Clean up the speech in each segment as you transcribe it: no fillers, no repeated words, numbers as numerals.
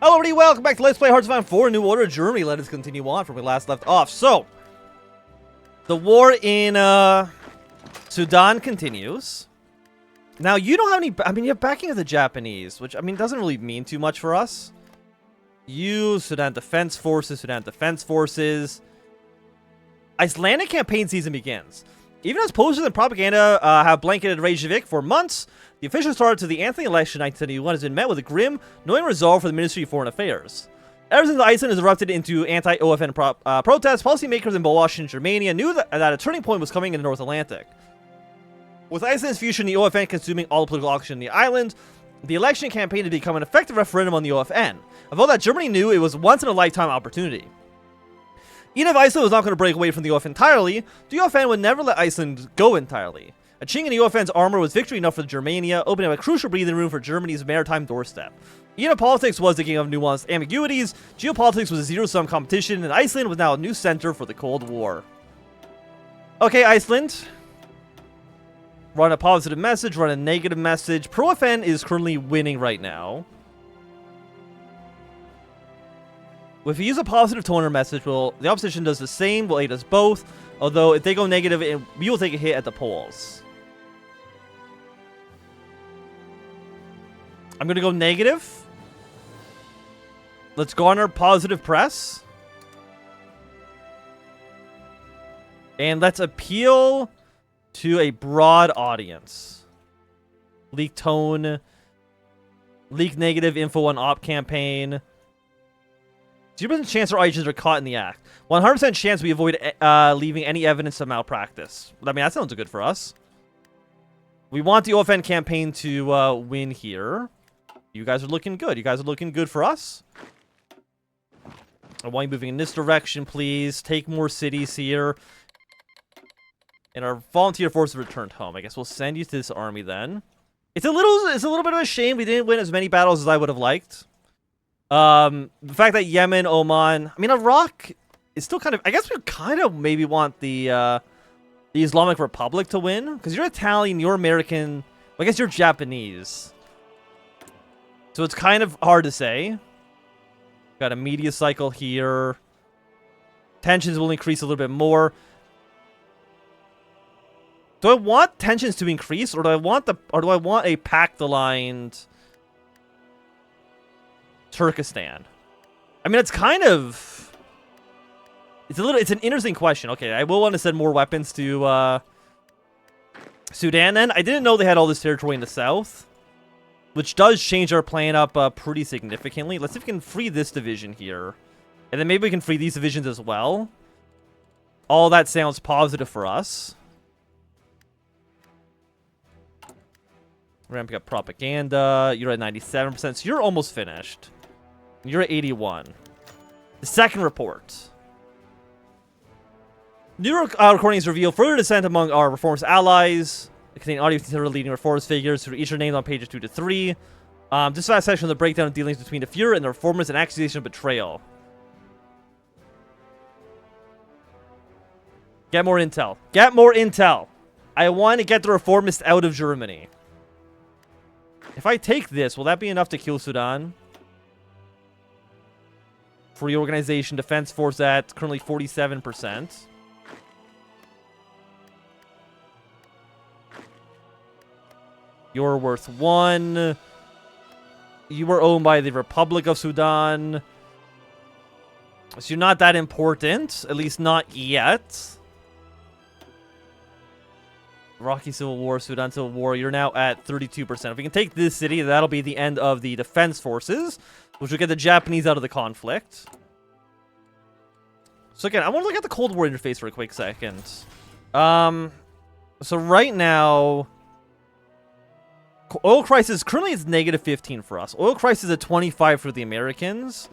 Hello everybody, welcome back to Let's Play Hearts of Iron 4 New Order Germany. Let us continue on from where we last left off. So, the war in Sudan continues. Now, you don't have any, you have backing of the Japanese, which, doesn't really mean too much for us. You, Sudan Defense Forces, Icelandic campaign season begins. Even as posters and propaganda have blanketed Reykjavik for months, the official start to the Anthony election in 1971 has been met with a grim, knowing resolve for the Ministry of Foreign Affairs. Ever since Iceland has erupted into anti-OFN protests, policymakers in both Washington and Germania knew that a turning point was coming in the North Atlantic. With Iceland's future in the OFN consuming all the political oxygen in the island, the election campaign had become an effective referendum on the OFN. Of all that, Germany knew it was a once-in-a-lifetime opportunity. Even if Iceland was not going to break away from the OFN entirely, the OFN would never let Iceland go entirely. A chink in the OFN's armor was victory enough for Germania, opening up a crucial breathing room for Germany's maritime doorstep. Even if politics was the game of nuanced ambiguities, geopolitics was a zero-sum competition, and Iceland was now a new center for the Cold War. Okay, Iceland. Run a positive message, run a negative message. Pro-FN is currently winning right now. If we use a positive toner message, the opposition does the same, will aid us both. Although, if they go negative, we will take a hit at the polls. I'm going to go negative. Let's garner positive press. And let's appeal to a broad audience. Leak tone. Leak negative info on op campaign. 0% chance our agents are caught in the act. 100% chance we avoid leaving any evidence of malpractice. That sounds good for us. We want the OFN campaign to win here. You guys are looking good. You guys are looking good for us. I want you moving in this direction, please. Take more cities here. And our volunteer forces returned home. I guess we'll send you to this army then. It's a little bit of a shame we didn't win as many battles as I would have liked. The fact that Yemen, Oman, Iraq is still kind of, I guess we kind of maybe want the Islamic Republic to win. Because you're Italian, you're American, I guess you're Japanese. So it's kind of hard to say. Got a media cycle here. Tensions will increase a little bit more. Do I want tensions to increase, or do I want a pact-aligned Turkestan? It's kind of, it's an interesting question. Okay, I will want to send more weapons to Sudan then. I didn't know they had all this territory in the south, which does change our plan up pretty significantly. Let's see if we can free this division here. And then maybe we can free these divisions as well. All that sounds positive for us. Ramping up propaganda. You're at 97%, so you're almost finished. You're at 81. The second report. New recordings reveal further dissent among our reformist allies. They contain audio from several leading reformist figures who each are named on pages 2 to 3. This last section of the breakdown of dealings between the Fuhrer and the reformers and accusation of betrayal. Get more intel. Get more intel. I want to get the reformists out of Germany. If I take this, will that be enough to kill Sudan? Free organization, defense force at currently 47%. You're worth 1. You were owned by the Republic of Sudan. So you're not that important, at least not yet. Iraqi Civil War, Sudan Civil War, you're now at 32%. If we can take this city, that'll be the end of the defense forces, which will get the Japanese out of the conflict. So again, I want to look at the Cold War interface for a quick second. So right now, oil crisis currently is negative 15 for us. Oil crisis at 25 for the Americans,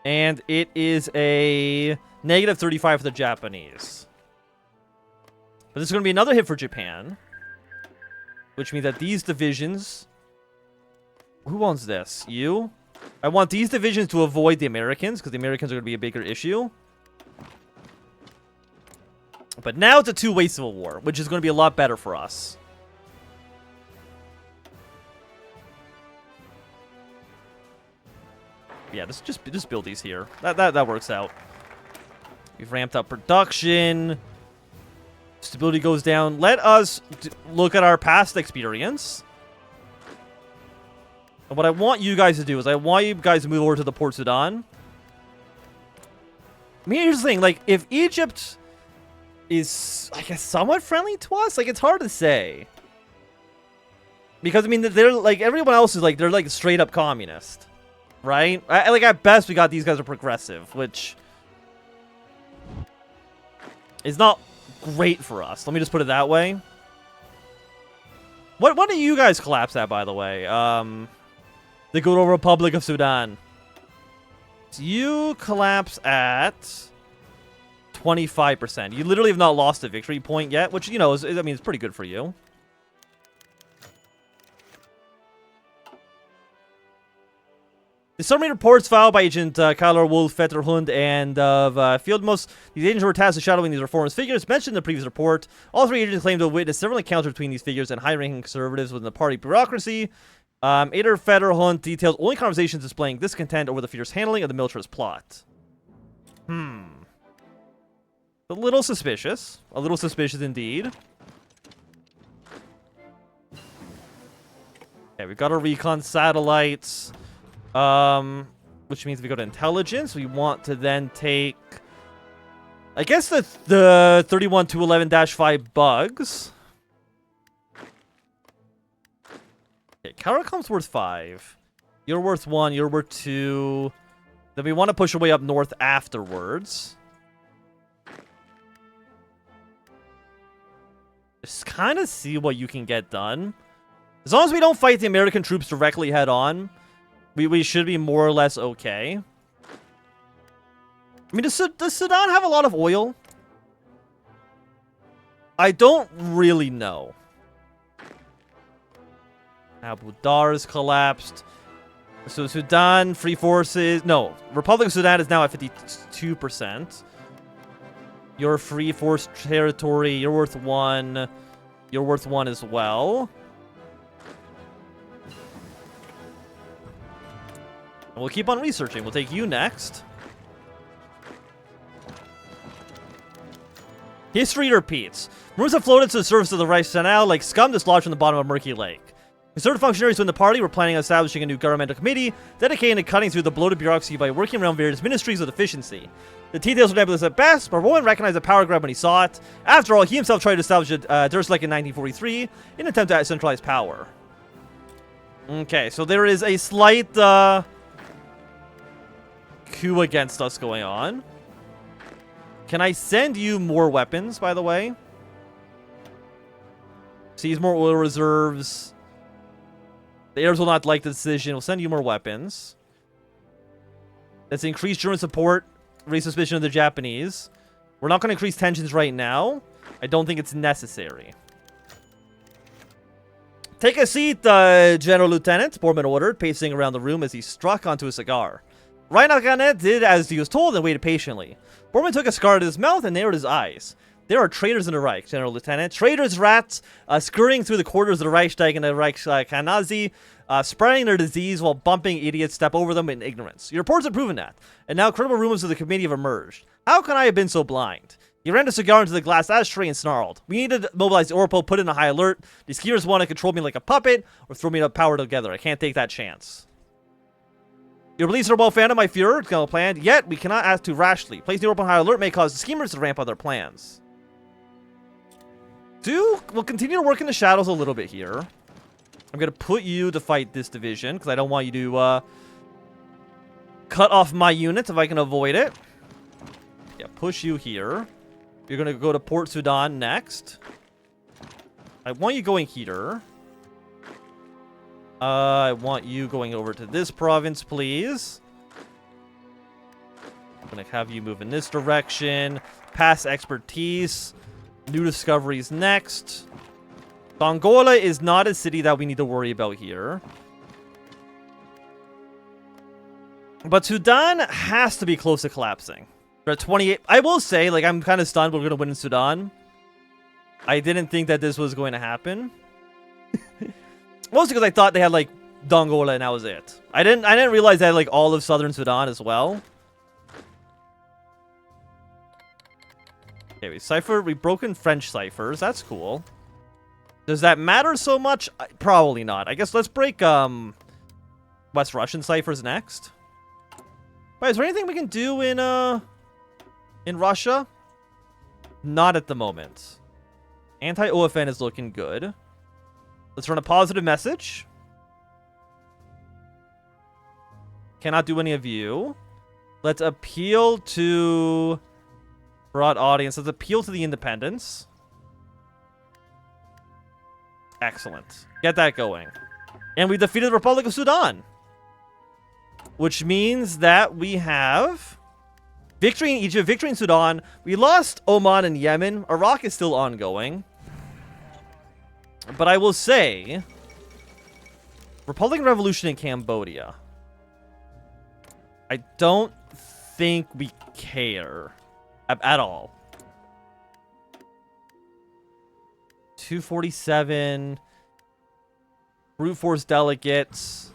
and it is a negative 35 for the Japanese. But this is going to be another hit for Japan, which means that these divisions... Who owns this? You? I want these divisions to avoid the Americans, because the Americans are going to be a bigger issue. But now it's a two-way civil war, which is going to be a lot better for us. Yeah, just build these here. That works out. We've ramped up production. Stability goes down. Let us look at our past experience. And what I want you guys to do is I want you guys to move over to the Port Sudan. I mean, here's the thing. Like, if Egypt is, I guess, somewhat friendly to us, like, it's hard to say. Because, I mean, they're, like, everyone else is, like, they're, like, straight up communist. Right? Like, at best, we got these guys are progressive, which is not great for us. Let me just put it that way. What do you guys collapse at, by the way? The good old Republic of Sudan. So you collapse at 25%. You literally have not lost a victory point yet, which, you know, I mean, it's pretty good for you. The summary reports filed by Agent Kyler Wolf, Vetterhund, and Fieldmost. These agents were tasked with shadowing these reformist figures mentioned in the previous report. All three agents claimed to have witnessed several encounters between these figures and high-ranking conservatives within the party bureaucracy. Ader Vetterhund details only conversations displaying discontent over the figures' handling of the militarist plot. A little suspicious. A little suspicious indeed. Okay, we've got our recon satellites. Which means if we go to intelligence, we want to then take, I guess, the 31-11-5 bugs. Okay, Caracom's worth 5. You're worth 1. You're worth 2. Then we want to push our way up north afterwards. Just kind of see what you can get done. As long as we don't fight the American troops directly head on, we should be more or less okay. I mean, does Sudan have a lot of oil? I don't really know. Abu Dar's collapsed. So Sudan, Free Forces... No, Republic of Sudan is now at 52%. Your Free Force territory, you're worth 1. You're worth 1 as well. We'll keep on researching. We'll take you next. History repeats. Rumors have floated to the surface of the Reichskanal like scum dislodged from the bottom of Murky Lake. Conservative functionaries within the party were planning on establishing a new governmental committee dedicated to cutting through the bloated bureaucracy by working around various ministries with efficiency. The details were nebulous at best, but Rowan recognized a power grab when he saw it. After all, he himself tried to establish a Durslek in 1943 in an attempt to centralize power. Okay, so there is a slight coup against us going on. Can I send you more weapons, by the way? Seize more oil reserves. The Arabs will not like the decision. We'll send you more weapons. Let's increase German support. Raise suspicion of the Japanese. We're not going to increase tensions right now. I don't think it's necessary. Take a seat, General Lieutenant, Borman ordered, pacing around the room as he struck onto a cigar. Reinhardt did as he was told and waited patiently. Borman took a cigar to his mouth and narrowed his eyes. There are traitors in the Reich, General Lieutenant. Traitors, rats, scurrying through the corridors of the Reichstag and the Reichskanazi, spreading their disease while bumping idiots step over them in ignorance. Your reports have proven that, and now credible rumors of the committee have emerged. How can I have been so blind? He ran a cigar into the glass ashtray and snarled. We need to mobilize the Orpo, put in a high alert. These skiers want to control me like a puppet, or throw me to power together. I can't take that chance. Your beliefs are well founded, my Fuhrer. It's well planned. Yet, we cannot act too rashly. Placing the Orpo on high alert may cause the schemers to ramp up their plans. We'll continue to work in the shadows a little bit here. I'm going to put you to fight this division, because I don't want you to cut off my units if I can avoid it. Yeah, push you here. You're going to go to Port Sudan next. I want you going here. I want you going over to this province, please. I'm going to have you move in this direction. Past expertise. New discoveries next. Dongola is not a city that we need to worry about here. But Sudan has to be close to collapsing. They're at 28. I will say, like, I'm kind of stunned we're going to win in Sudan. I didn't think that this was going to happen. Mostly because I thought they had, like, Dongola, and that was it. I didn't realize that like all of southern Sudan as well. Okay, we've broken French ciphers. That's cool. Does that matter so much? Probably not. I guess let's break West Russian ciphers next. Wait, is there anything we can do in Russia? Not at the moment. Anti-OFN is looking good. Let's run a positive message. Cannot do any of you. Let's appeal to broad audience. Let's appeal to the independents. Excellent. Get that going. And we defeated the Republic of Sudan. Which means that we have victory in Egypt, victory in Sudan. We lost Oman and Yemen. Iraq is still ongoing. But I will say, Republican Revolution in Cambodia. I don't think we care at all. 247 brute force delegates.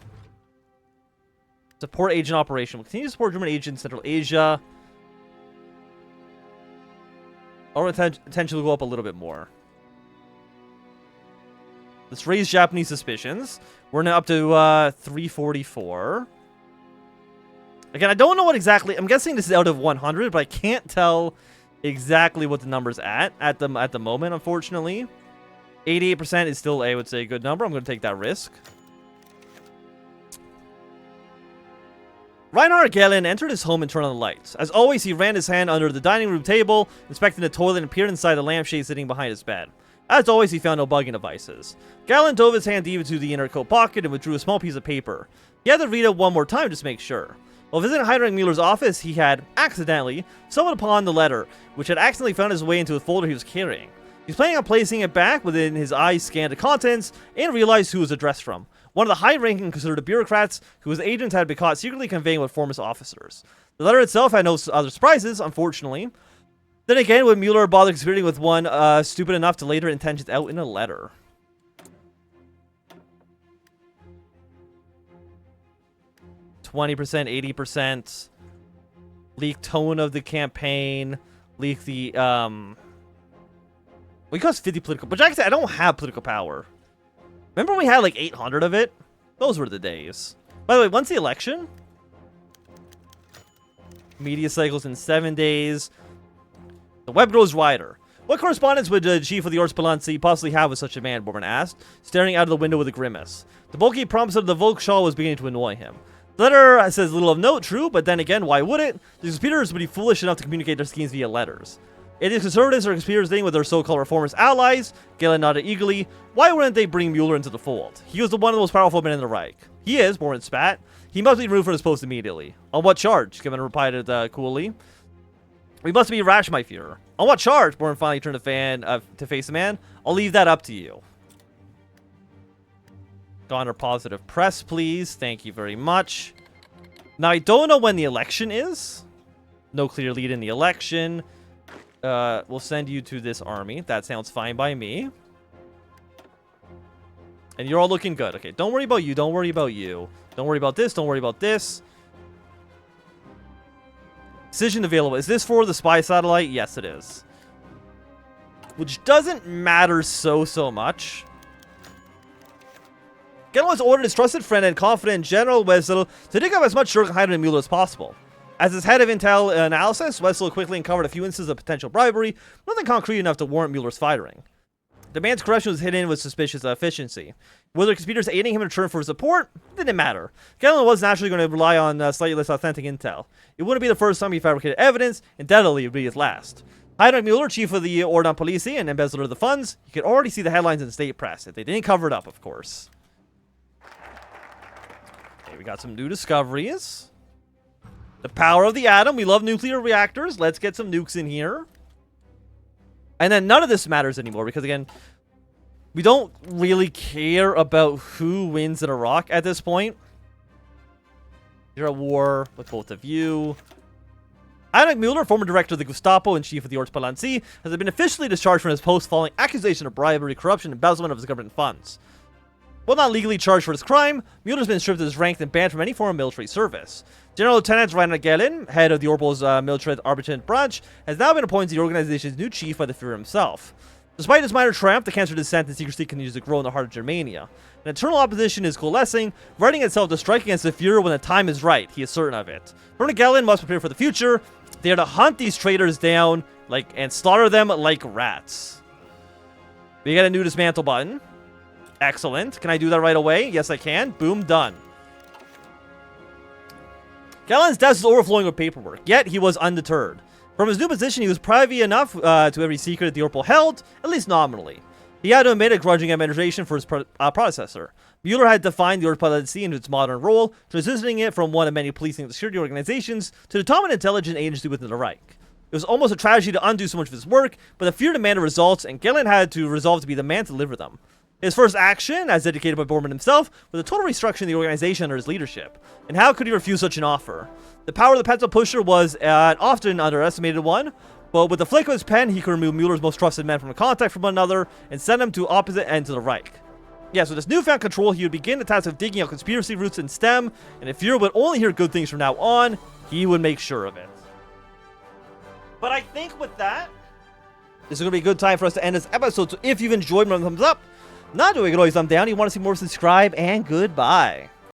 Support agent operation. We'll continue to support German agents in Central Asia. Our attention will go up a little bit more. Let's raise Japanese suspicions. We're now up to 344. Again, I don't know what exactly. I'm guessing this is out of 100, but I can't tell exactly what the number's at the moment, unfortunately. 88% is still, I would say, a good number. I'm going to take that risk. Reinhard Gehlen entered his home and turned on the lights. As always, he ran his hand under the dining room table, inspecting the toilet, and appeared inside the lampshade sitting behind his bed. As always, he found no bugging devices. Gehlen dove his hand deep into the inner coat pocket and withdrew a small piece of paper. He had to read it one more time just to make sure. While visiting Heinrich Mueller's office, he had, accidentally, stumbled upon the letter, which had accidentally found its way into a folder he was carrying. He was planning on placing it back within his eyes scanned the contents and realized who it was addressed from. One of the high-ranking considered bureaucrats whose agents had been caught secretly conveying with former officers. The letter itself had no other surprises, unfortunately. Then again, would Mueller bother conspirating with one stupid enough to lay their intentions out in a letter? %, 80%. Leak tone of the campaign. Leak the, we cost 50 political, but like I said, I don't have political power. Remember when we had like 800 of it? Those were the days. By the way, once the election, media cycles in 7 days. The web grows wider. What correspondence would the chief of the Orspeluncy possibly have with such a man, Borman asked, staring out of the window with a grimace. The bulky promise of the Volkshaw was beginning to annoy him. The letter says little of note, true, but then again, why would it? The conspirators would be foolish enough to communicate their schemes via letters. It is conservatives or conspirators with their so-called reformist allies. Gehlen nodded eagerly. Why wouldn't they bring Mueller into the fold? He was one of the most powerful men in the Reich. He is, Borman spat. He must be removed from his post immediately. On what charge? Gehlen replied coolly. We must be rash, my Führer. On what charge? Borman finally turned to face the man. I'll leave that up to you. Garner positive press, please. Thank you very much. Now, I don't know when the election is. No clear lead in the election. We'll send you to this army. That sounds fine by me. And you're all looking good. Okay, don't worry about you. Don't worry about you. Don't worry about this. Don't worry about this. Decision available. Is this for the spy satellite? Yes, it is. Which doesn't matter so much. Gehlen was ordered his trusted friend and confident General Wessel to dig up as much Jürgen Heinrich Mueller as possible. As his head of intel analysis, Wessel quickly uncovered a few instances of potential bribery, nothing concrete enough to warrant Mueller's firing. The man's corruption was hidden with suspicious efficiency. Whether conspirators aiding him in return for support didn't matter. Gehlen was naturally going to rely on slightly less authentic intel. It wouldn't be the first time he fabricated evidence, and undoubtedly it would be his last. Heinrich Mueller, chief of the Ordnung Police and embezzler of the funds, you could already see the headlines in the state press. If they didn't cover it up, of course. Okay, we got some new discoveries. The power of the atom. We love nuclear reactors. Let's get some nukes in here. And then none of this matters anymore because, again, we don't really care about who wins in Iraq at this point. You're at war with both of you. Heinrich Mueller, former director of the Gestapo and chief of the Ortspalancy, has been officially discharged from his post following accusation of bribery, corruption, and embezzlement of his government funds. While not legally charged for this crime, Mueller's been stripped of his rank and banned from any form of military service. General Lieutenant Rainer Gellin, head of the Overhaul's military arbitration branch, has now been appointed the organization's new chief by the Führer himself. Despite his minor triumph, the cancer of dissent and secrecy continues to grow in the heart of Germania. An internal opposition is coalescing, readying itself to strike against the Führer when the time is right. He is certain of it. Rainer Gellin must prepare for the future. They are to hunt these traitors down and slaughter them like rats. We get a new dismantle button. Excellent. Can I do that right away? Yes, I can. Boom, done. Gellin's desk is overflowing with paperwork, yet he was undeterred. From his new position, he was privy enough to every secret that the Overhaul held, at least nominally. He had to admit a grudging administration for his predecessor. Mueller had defined the Overhaul into its modern role, transitioning it from one of many policing and security organizations to the dominant intelligence agency within the Reich. It was almost a tragedy to undo so much of his work, but the Führer demanded results, and Gellin had to resolve to be the man to deliver them. His first action, as dedicated by Bormann himself, was a total restructuring of the organization under his leadership. And how could he refuse such an offer? The power of the pencil pusher was an often underestimated one, but with the flick of his pen, he could remove Mueller's most trusted men from contact from one another and send them to opposite ends of the Reich. Yes, with this newfound control, he would begin the task of digging out conspiracy roots in STEM, and if Führer would only hear good things from now on, he would make sure of it. But I think with that, this is going to be a good time for us to end this episode, so if you've enjoyed, remember thumbs up. Not doing it, always thumb down. You want to see more, subscribe, and goodbye.